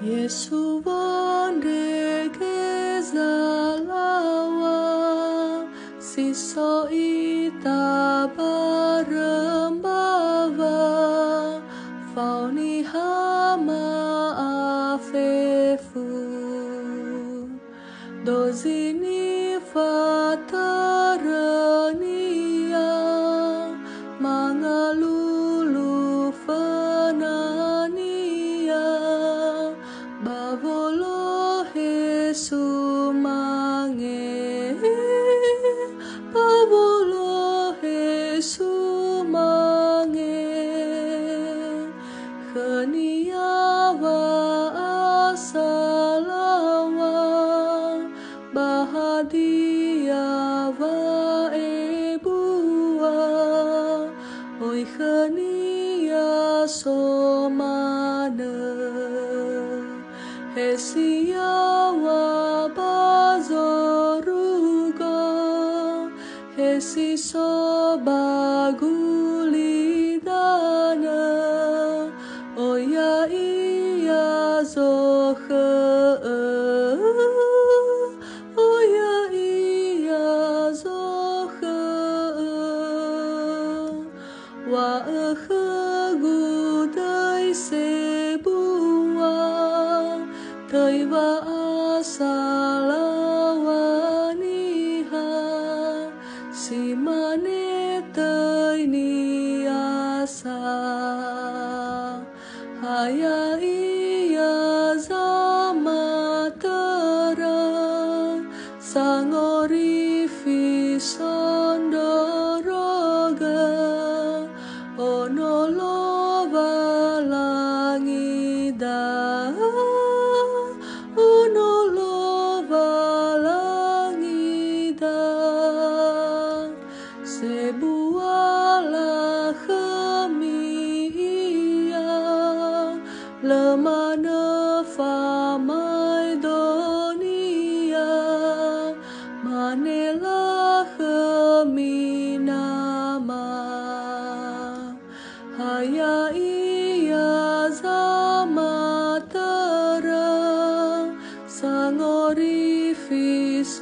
Yesu wande kezalawa siso ita barembawa fauni hama afefu dozini fatarania mangalulu fanania bavolo Yesu mange bavolo Yesu mange khaniawa asalawa bahadiawa ebua oi khania somana hesiawa bazorugo hesi sobagulidana oya iya zohe oya iya zohe wa gudai sebua thời wa asalawaniha si mane thời ni asa haya iya zama terang sangori fisondoroga onolova langida onolova langida sebuala khemia lemana famai donia manela kheminama haya iya zama terang sangori fis